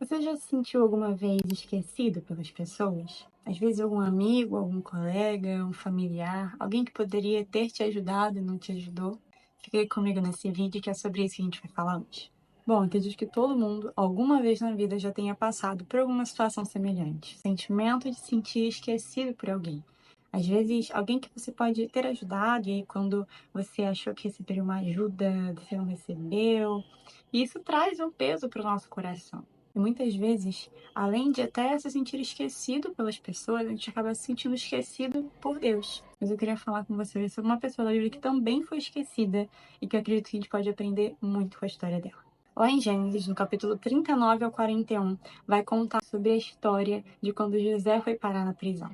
Você já se sentiu alguma vez esquecido pelas pessoas? Às vezes algum amigo, algum colega, um familiar, alguém que poderia ter te ajudado e não te ajudou? Fica aí comigo nesse vídeo que é sobre isso que a gente vai falar hoje. Bom, acredito que todo mundo, alguma vez na vida, já tenha passado por alguma situação semelhante. Sentimento de se sentir esquecido por alguém. Às vezes, alguém que você pode ter ajudado e aí quando você achou que receberia uma ajuda, você não recebeu. E isso traz um peso para o nosso coração. E muitas vezes, além de até se sentir esquecido pelas pessoas, a gente acaba se sentindo esquecido por Deus. Mas eu queria falar com você sobre uma pessoa da Bíblia que também foi esquecida e que eu acredito que a gente pode aprender muito com a história dela. Lá em Gênesis, no capítulo 39 ao 41, vai contar sobre a história de quando José foi parar na prisão.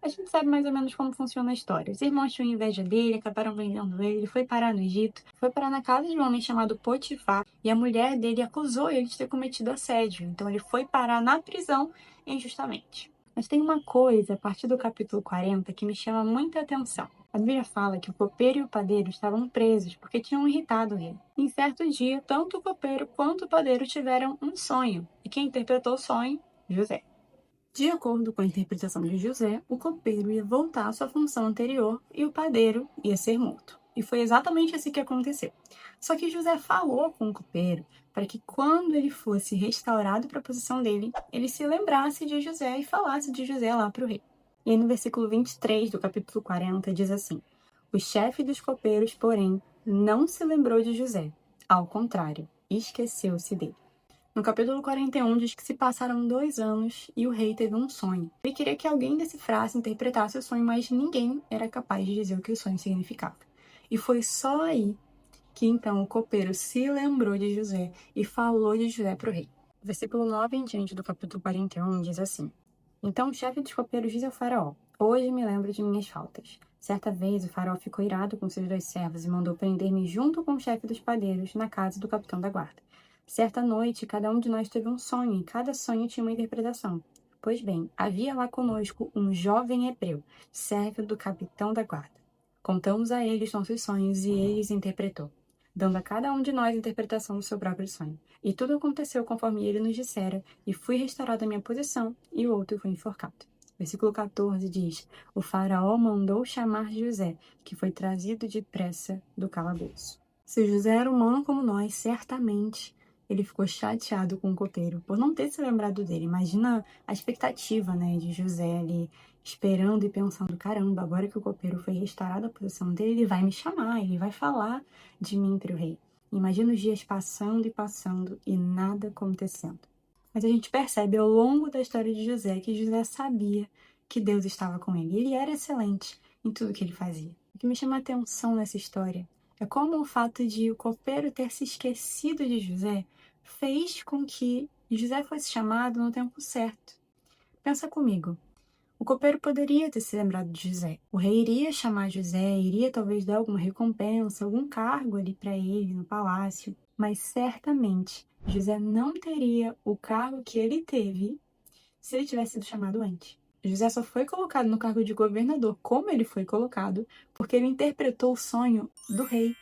A gente sabe mais ou menos como funciona a história. Os irmãos tinham inveja dele, acabaram vendendo ele, ele foi parar no Egito, foi parar na casa de um homem chamado Potifar, e a mulher dele acusou ele de ter cometido assédio. Então ele foi parar na prisão injustamente. Mas tem uma coisa, a partir do capítulo 40, que me chama muita atenção. A Bíblia fala que o copeiro e o padeiro estavam presos porque tinham irritado o rei. Em certo dia, tanto o copeiro quanto o padeiro tiveram um sonho, e quem interpretou o sonho? José. De acordo com a interpretação de José, o copeiro ia voltar à sua função anterior e o padeiro ia ser morto. E foi exatamente assim que aconteceu. Só que José falou com o copeiro para que quando ele fosse restaurado para a posição dele, ele se lembrasse de José e falasse de José lá para o rei. E aí no versículo 23 do capítulo 40 diz assim: O chefe dos copeiros, porém, não se lembrou de José. Ao contrário, esqueceu-se dele. No capítulo 41 diz que se passaram 2 anos e o rei teve um sonho. Ele queria que alguém decifrasse e interpretasse o sonho, mas ninguém era capaz de dizer o que o sonho significava. E foi só aí que então o copeiro se lembrou de José e falou de José para o rei. O versículo 9 em diante do capítulo 41 diz assim: Então o chefe dos copeiros disse ao faraó: Hoje me lembro de minhas faltas. Certa vez o faraó ficou irado com seus 2 servos e mandou prender-me junto com o chefe dos padeiros na casa do capitão da guarda. Certa noite, cada um de nós teve um sonho, e cada sonho tinha uma interpretação. Pois bem, havia lá conosco um jovem hebreu, servo do capitão da guarda. Contamos a ele os nossos sonhos e ele os interpretou, dando a cada um de nós a interpretação do seu próprio sonho. E tudo aconteceu conforme ele nos dissera, e fui restaurado à minha posição, e o outro foi enforcado. Versículo 14 diz: O faraó mandou chamar José, que foi trazido depressa do calabouço. Se José era humano como nós, certamente ele ficou chateado com o copeiro por não ter se lembrado dele. Imagina a expectativa, né, de José ali esperando e pensando: caramba, agora que o copeiro foi restaurado à posição dele, ele vai me chamar, ele vai falar de mim para o rei. Imagina os dias passando e passando e nada acontecendo. Mas a gente percebe ao longo da história de José que José sabia que Deus estava com ele. Ele era excelente em tudo que ele fazia. O que me chama a atenção nessa história é como o fato de o copeiro ter se esquecido de José fez com que José fosse chamado no tempo certo. Pensa comigo. O copeiro poderia ter se lembrado de José. O rei iria chamar José, iria talvez dar alguma recompensa, algum cargo ali para ele no palácio, mas certamente José não teria o cargo que ele teve se ele tivesse sido chamado antes. José só foi colocado no cargo de governador como ele foi colocado porque ele interpretou o sonho do rei.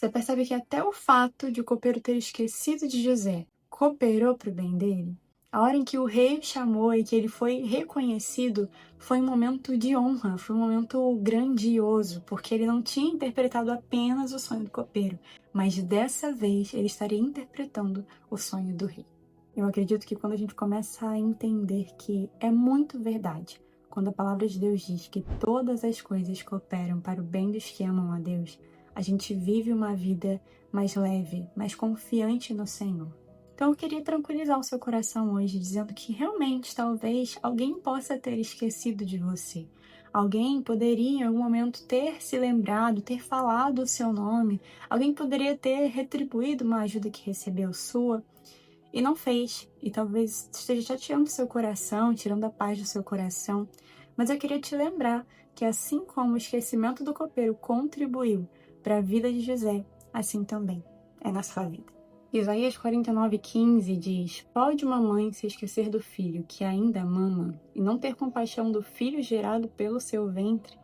Você percebe que até o fato de o copeiro ter esquecido de José cooperou para o bem dele? A hora em que o rei o chamou e que ele foi reconhecido foi um momento de honra, foi um momento grandioso, porque ele não tinha interpretado apenas o sonho do copeiro, mas dessa vez ele estaria interpretando o sonho do rei. Eu acredito que quando a gente começa a entender que é muito verdade, quando a palavra de Deus diz que todas as coisas cooperam para o bem dos que amam a Deus, a gente vive uma vida mais leve, mais confiante no Senhor. Então eu queria tranquilizar o seu coração hoje, dizendo que realmente talvez alguém possa ter esquecido de você. Alguém poderia em algum momento ter se lembrado, ter falado o seu nome. Alguém poderia ter retribuído uma ajuda que recebeu sua e não fez. E talvez esteja chateando o seu coração, tirando a paz do seu coração. Mas eu queria te lembrar que assim como o esquecimento do copeiro contribuiu para a vida de José, assim também é na sua vida. Isaías 49:15 diz: Pode uma mãe se esquecer do filho que ainda mama e não ter compaixão do filho gerado pelo seu ventre?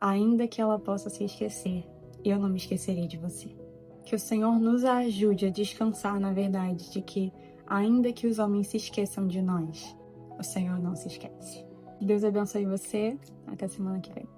Ainda que ela possa se esquecer, eu não me esquecerei de você. Que o Senhor nos ajude a descansar na verdade de que Ainda que os homens se esqueçam de nós, o Senhor não se esquece. Deus abençoe você. Até semana que vem.